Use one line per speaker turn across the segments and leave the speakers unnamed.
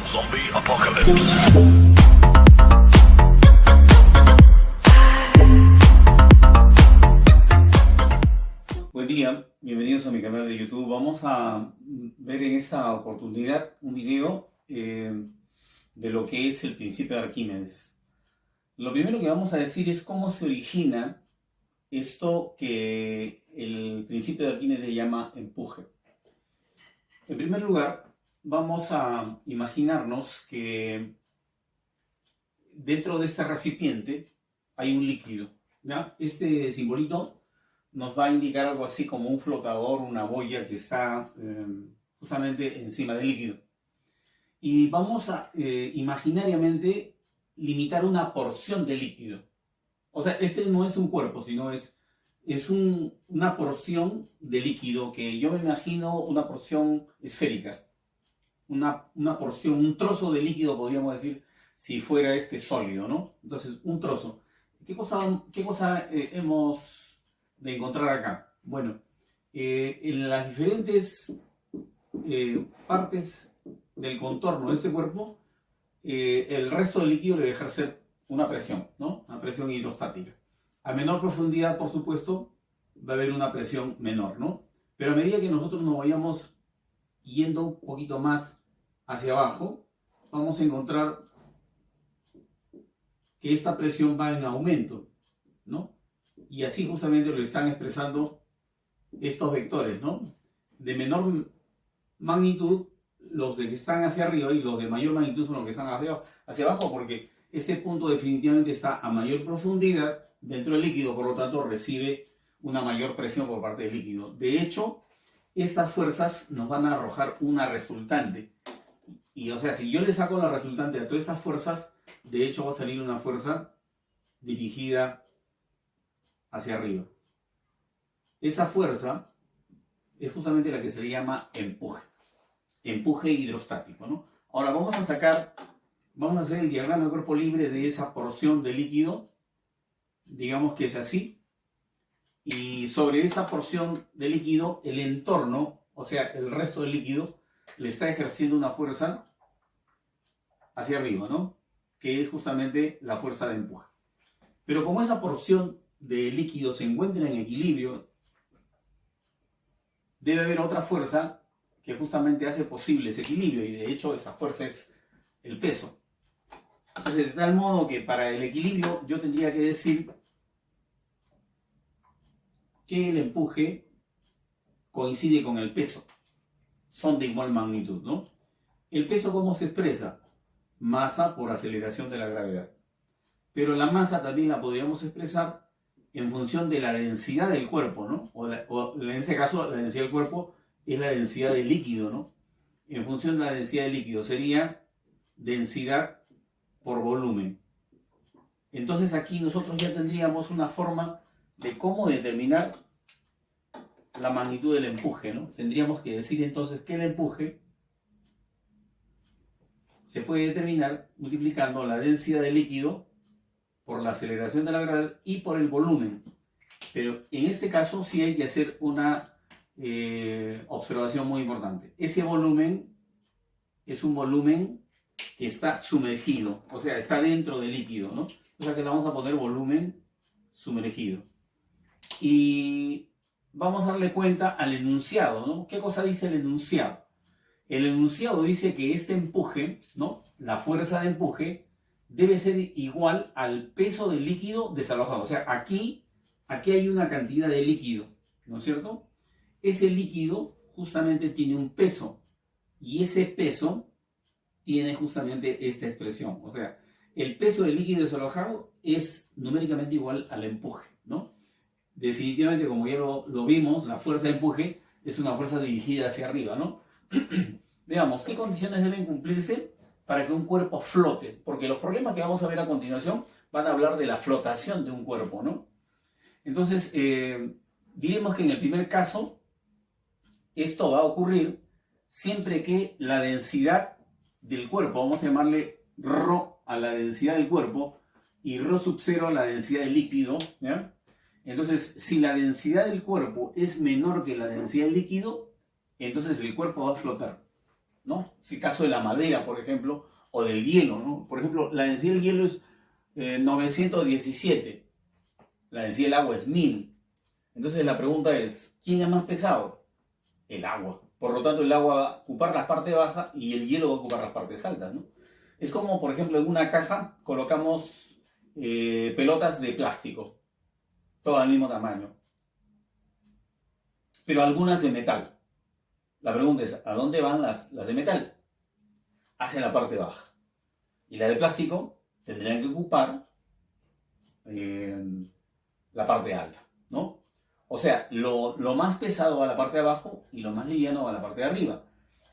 Zombie Apocalypse.
Buen día, bienvenidos a mi canal de YouTube. Vamos a ver en esta oportunidad un video de lo que es el principio de Arquímedes. Lo primero que vamos a decir es cómo se origina esto que el principio de Arquímedes llama empuje. En primer lugar, vamos a imaginarnos que dentro de este recipiente hay un líquido, ¿ya? Este simbolito nos va a indicar algo así como un flotador, una boya que está justamente encima del líquido. Y vamos a imaginariamente limitar una porción de líquido. O sea, este no es un cuerpo, sino es una porción de líquido que yo me imagino una porción esférica. Una porción, un trozo de líquido, podríamos decir, si fuera este sólido, ¿no? Entonces, un trozo. ¿Qué cosa hemos de encontrar acá? Bueno, en las diferentes partes del contorno de este cuerpo, el resto del líquido debe ejercer una presión, ¿no? Una presión hidrostática. A menor profundidad, por supuesto, va a haber una presión menor, ¿no? Pero a medida que nosotros nos vayamos yendo un poquito más hacia abajo, vamos a encontrar que esta presión va en aumento, ¿no? Y así justamente lo están expresando estos vectores, ¿no? De menor magnitud, los de que están hacia arriba, y los de mayor magnitud son los que están hacia abajo, porque este punto definitivamente está a mayor profundidad dentro del líquido, por lo tanto recibe una mayor presión por parte del líquido. De hecho, estas fuerzas nos van a arrojar una resultante. Y o sea, si yo le saco la resultante a todas estas fuerzas, de hecho va a salir una fuerza dirigida hacia arriba. Esa fuerza es justamente la que se le llama empuje hidrostático, ¿no? Ahora vamos a hacer el diagrama de cuerpo libre de esa porción de líquido, digamos que es así. Y sobre esa porción de líquido, el entorno, o sea, el resto del líquido, le está ejerciendo una fuerza hacia arriba, ¿no? Que es justamente la fuerza de empuje. Pero como esa porción de líquido se encuentra en equilibrio, debe haber otra fuerza que justamente hace posible ese equilibrio, y de hecho esa fuerza es el peso. Entonces, de tal modo que para el equilibrio yo tendría que decir que el empuje coincide con el peso. Son de igual magnitud, ¿no? ¿El peso cómo se expresa? Masa por aceleración de la gravedad. Pero la masa también la podríamos expresar en función de la densidad del cuerpo, ¿no? O en este caso, la densidad del cuerpo es la densidad del líquido, ¿no? En función de la densidad del líquido sería densidad por volumen. Entonces aquí nosotros ya tendríamos una forma de cómo determinar la magnitud del empuje, ¿no? Tendríamos que decir entonces que el empuje se puede determinar multiplicando la densidad del líquido por la aceleración de la gravedad y por el volumen. Pero en este caso sí hay que hacer una observación muy importante. Ese volumen es un volumen que está sumergido, o sea, está dentro del líquido, ¿no? O sea que le vamos a poner volumen sumergido. Y vamos a darle cuenta al enunciado, ¿no? ¿Qué cosa dice el enunciado? El enunciado dice que este empuje, ¿no? La fuerza de empuje debe ser igual al peso del líquido desalojado. O sea, aquí hay una cantidad de líquido, ¿no es cierto? Ese líquido justamente tiene un peso, y ese peso tiene justamente esta expresión. O sea, el peso del líquido desalojado es numéricamente igual al empuje, ¿no? Definitivamente, como ya lo vimos, la fuerza de empuje es una fuerza dirigida hacia arriba, ¿no? Veamos, ¿qué condiciones deben cumplirse para que un cuerpo flote? Porque los problemas que vamos a ver a continuación van a hablar de la flotación de un cuerpo, ¿no? Entonces, diremos que en el primer caso, esto va a ocurrir siempre que la densidad del cuerpo, vamos a llamarle ρ a la densidad del cuerpo y ρ sub 0 a la densidad del líquido, ¿ya? Entonces, si la densidad del cuerpo es menor que la densidad del líquido, entonces el cuerpo va a flotar. ¿no? Es el caso de la madera, por ejemplo, o del hielo, ¿no? Por ejemplo, la densidad del hielo es 917, la densidad del agua es 1000. Entonces la pregunta es, ¿quién es más pesado? El agua. Por lo tanto, el agua va a ocupar las partes bajas y el hielo va a ocupar las partes altas, ¿no? Es como, por ejemplo, en una caja colocamos pelotas de plástico, todas del mismo tamaño, pero algunas de metal. La pregunta es, ¿a dónde van las de metal? Hacia la parte baja. Y las de plástico tendrían que ocupar la parte alta, ¿no? O sea, lo más pesado va a la parte de abajo y lo más liviano va a la parte de arriba.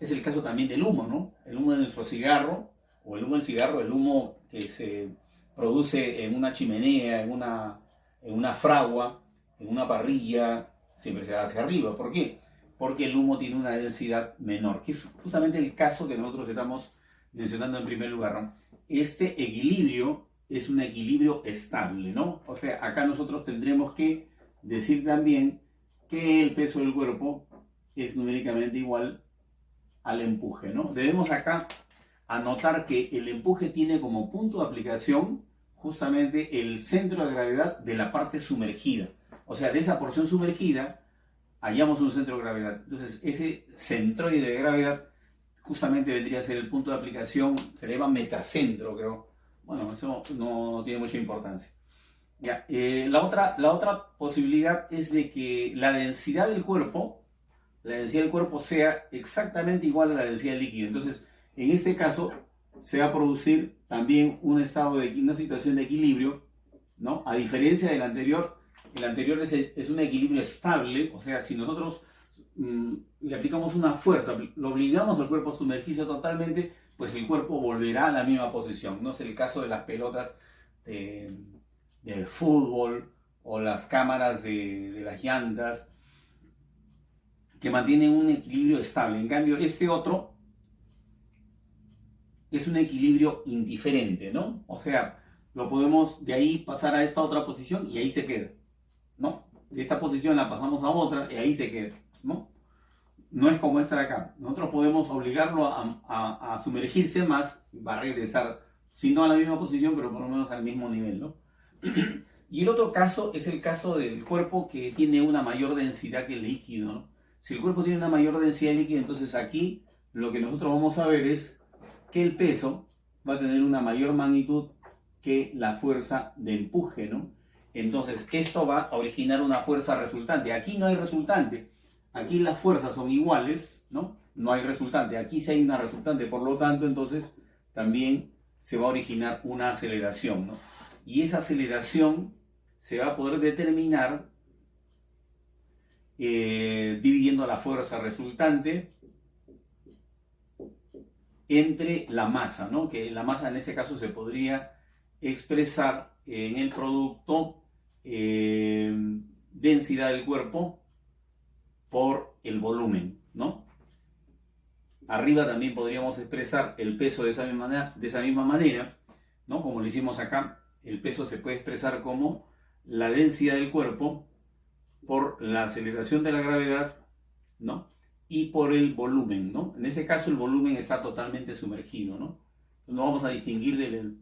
Es el caso también del humo, ¿no? El humo de nuestro cigarro, o el humo del cigarro, el humo que se produce en una chimenea, en una fragua, en una parrilla, siempre se va hacia arriba. ¿Por qué? Porque el humo tiene una densidad menor, que es justamente el caso que nosotros estamos mencionando en primer lugar, ¿no? Este equilibrio es un equilibrio estable, ¿no? O sea, acá nosotros tendremos que decir también que el peso del cuerpo es numéricamente igual al empuje, ¿no? Debemos acá anotar que el empuje tiene como punto de aplicación justamente el centro de gravedad de la parte sumergida. O sea, de esa porción sumergida hallamos un centro de gravedad. Entonces, ese centroide de gravedad justamente vendría a ser el punto de aplicación, se le llama metacentro, creo. Bueno, eso no tiene mucha importancia. Ya, la otra posibilidad es de que la densidad del cuerpo sea exactamente igual a la densidad del líquido. Entonces, en este caso, se va a producir también una situación de equilibrio, ¿no? A diferencia del anterior, el anterior es un equilibrio estable, o sea, si nosotros le aplicamos una fuerza, lo obligamos al cuerpo a sumergirse totalmente, pues el cuerpo volverá a la misma posición. No es el caso de las pelotas de fútbol o las cámaras de las llantas, que mantienen un equilibrio estable. En cambio, este otro es un equilibrio indiferente, ¿no? O sea, lo podemos de ahí pasar a esta otra posición y ahí se queda, ¿no? De esta posición la pasamos a otra y ahí se queda, ¿no? No es como esta de acá. Nosotros podemos obligarlo a sumergirse más, va a regresar, si no a la misma posición, pero por lo menos al mismo nivel, ¿no? Y el otro caso es el caso del cuerpo que tiene una mayor densidad que el líquido, ¿no? Si el cuerpo tiene una mayor densidad de líquido, entonces aquí lo que nosotros vamos a ver es que el peso va a tener una mayor magnitud que la fuerza de empuje, ¿no? Entonces esto va a originar una fuerza resultante. Aquí no hay resultante. Aquí las fuerzas son iguales, ¿no? No hay resultante. Aquí sí hay una resultante. Por lo tanto, entonces también se va a originar una aceleración, ¿no? Y esa aceleración se va a poder determinar dividiendo la fuerza resultante entre la masa, ¿no? Que la masa en ese caso se podría expresar en el producto densidad del cuerpo por el volumen, ¿no? Arriba también podríamos expresar el peso de esa misma manera, ¿no? Como lo hicimos acá, el peso se puede expresar como la densidad del cuerpo por la aceleración de la gravedad, ¿no? Y por el volumen, ¿no? En este caso el volumen está totalmente sumergido, ¿no? No vamos a distinguir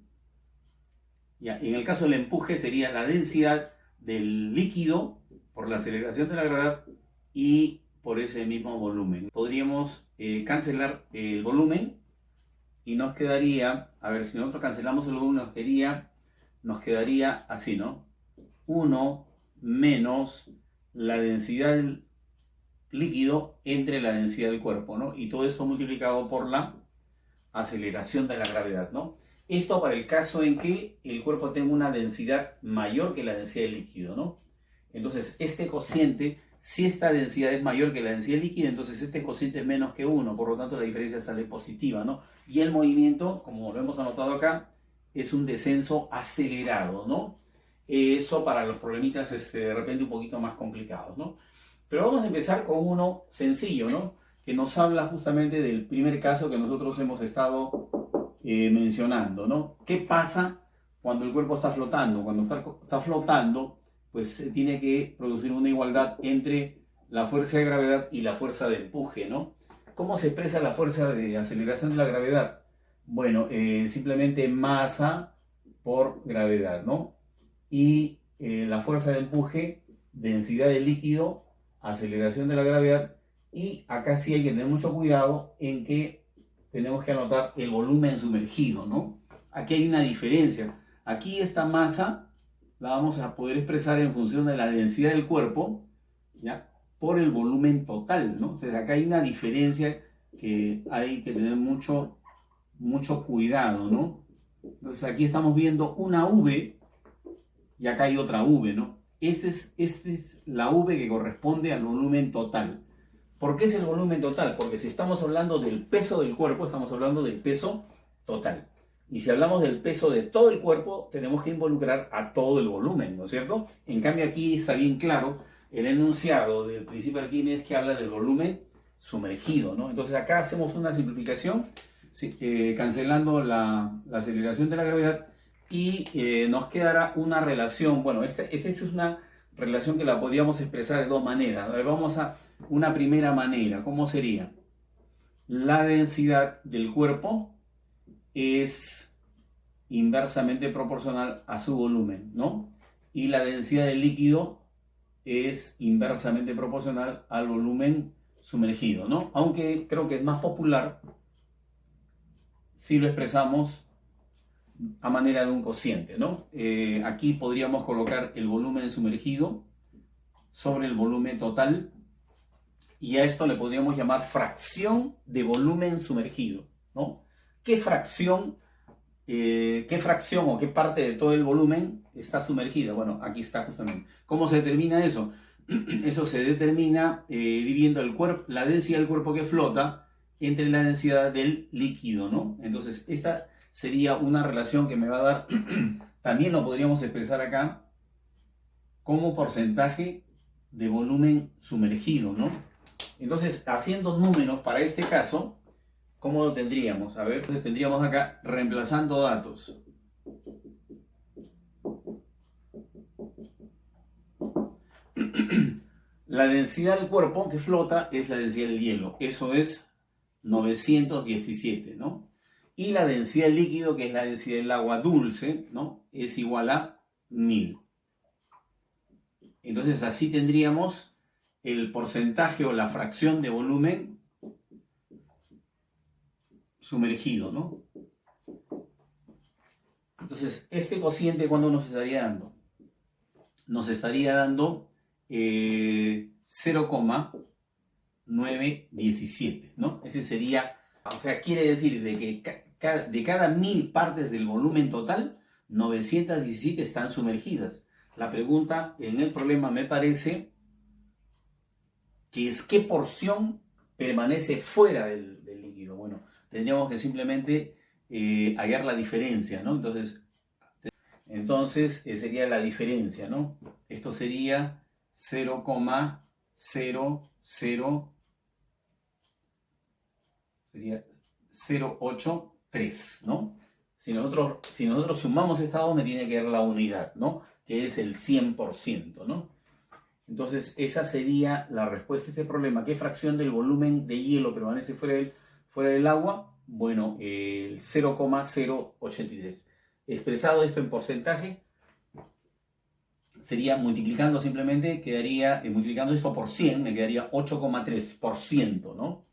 Ya, en el caso del empuje sería la densidad del líquido por la aceleración de la gravedad y por ese mismo volumen. Podríamos cancelar el volumen y nos quedaría, a ver, si nosotros cancelamos el volumen nos quedaría así, ¿no? 1 menos la densidad del líquido entre la densidad del cuerpo, ¿no? Y todo esto multiplicado por la aceleración de la gravedad, ¿no? Esto para el caso en que el cuerpo tenga una densidad mayor que la densidad del líquido, ¿no? Entonces, este cociente, si esta densidad es mayor que la densidad del líquido, entonces este cociente es menos que 1, por lo tanto la diferencia sale positiva, ¿no? Y el movimiento, como lo hemos anotado acá, es un descenso acelerado, ¿no? Eso para los problemitas de repente un poquito más complicados, ¿no? Pero vamos a empezar con uno sencillo, ¿no? Que nos habla justamente del primer caso que nosotros hemos estado mencionando, ¿no? ¿Qué pasa cuando el cuerpo está flotando? Cuando está flotando, pues tiene que producir una igualdad entre la fuerza de gravedad y la fuerza de empuje, ¿no? ¿Cómo se expresa la fuerza de aceleración de la gravedad? Bueno, simplemente masa por gravedad, ¿no? Y la fuerza de empuje, densidad del líquido, aceleración de la gravedad. Y acá sí hay que tener mucho cuidado en que tenemos que anotar el volumen sumergido, ¿no? Aquí hay una diferencia. Aquí esta masa la vamos a poder expresar en función de la densidad del cuerpo, ¿ya? Por el volumen total, ¿no? Entonces acá hay una diferencia que hay que tener mucho cuidado, ¿no? Entonces aquí estamos viendo una V y acá hay otra V, ¿no? Esta es la V que corresponde al volumen total. ¿Por qué es el volumen total? Porque si estamos hablando del peso del cuerpo, estamos hablando del peso total. Y si hablamos del peso de todo el cuerpo, tenemos que involucrar a todo el volumen, ¿no es cierto? En cambio aquí está bien claro el enunciado del principio de Arquímedes que habla del volumen sumergido, ¿no? Entonces acá hacemos una simplificación, cancelando la aceleración de la gravedad y nos quedará una relación. Bueno, esta es una relación que la podríamos expresar de dos maneras. A ver, vamos a una primera manera. ¿Cómo sería? La densidad del cuerpo es inversamente proporcional a su volumen, ¿no? Y la densidad del líquido es inversamente proporcional al volumen sumergido, ¿no? Aunque creo que es más popular si lo expresamos a manera de un cociente, ¿no? Aquí podríamos colocar el volumen sumergido sobre el volumen total y a esto le podríamos llamar fracción de volumen sumergido, ¿no? ¿Qué fracción o qué parte de todo el volumen está sumergida? Bueno, aquí está justamente. ¿Cómo se determina eso? Eso se determina dividiendo la densidad del cuerpo que flota entre la densidad del líquido, ¿no? Entonces, esta sería una relación que me va a dar, también lo podríamos expresar acá, como porcentaje de volumen sumergido, ¿no? Entonces, haciendo números para este caso, ¿cómo lo tendríamos? A ver, entonces tendríamos acá, reemplazando datos. La densidad del cuerpo que flota es la densidad del hielo. Eso es 917, ¿no? Y la densidad del líquido, que es la densidad del agua dulce, ¿no? Es igual a 1000. Entonces así tendríamos el porcentaje o la fracción de volumen sumergido, ¿no? Entonces, este cociente, ¿cuándo nos estaría dando? Nos estaría dando 0,917, ¿no? Ese sería, o sea, quiere decir de que de cada 1000 partes del volumen total, 917 están sumergidas. La pregunta en el problema me parece que es qué porción permanece fuera del líquido. Bueno, tendríamos que simplemente hallar la diferencia, ¿no? Entonces sería la diferencia, ¿no? Esto sería 0,083, ¿no? Si nosotros sumamos esta dos, me tiene que dar la unidad, ¿no? Que es el 100%, ¿no? Entonces, esa sería la respuesta a este problema. ¿Qué fracción del volumen de hielo permanece fuera del agua? Bueno, el 0,083. Expresado esto en porcentaje, sería multiplicando simplemente, multiplicando esto por 100, me quedaría 8,3%, ¿no?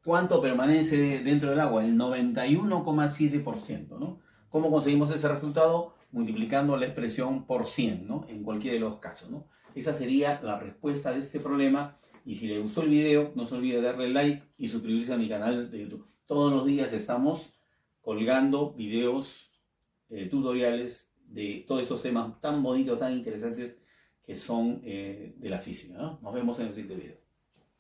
¿Cuánto permanece dentro del agua? El 91,7%, ¿no? ¿Cómo conseguimos ese resultado? Multiplicando la expresión por 100, ¿no? En cualquiera de los casos, ¿no? Esa sería la respuesta de este problema. Y si le gustó el video, no se olvide darle like y suscribirse a mi canal de YouTube. Todos los días estamos colgando videos, tutoriales de todos estos temas tan bonitos, tan interesantes que son de la física, ¿no? Nos vemos en el siguiente video.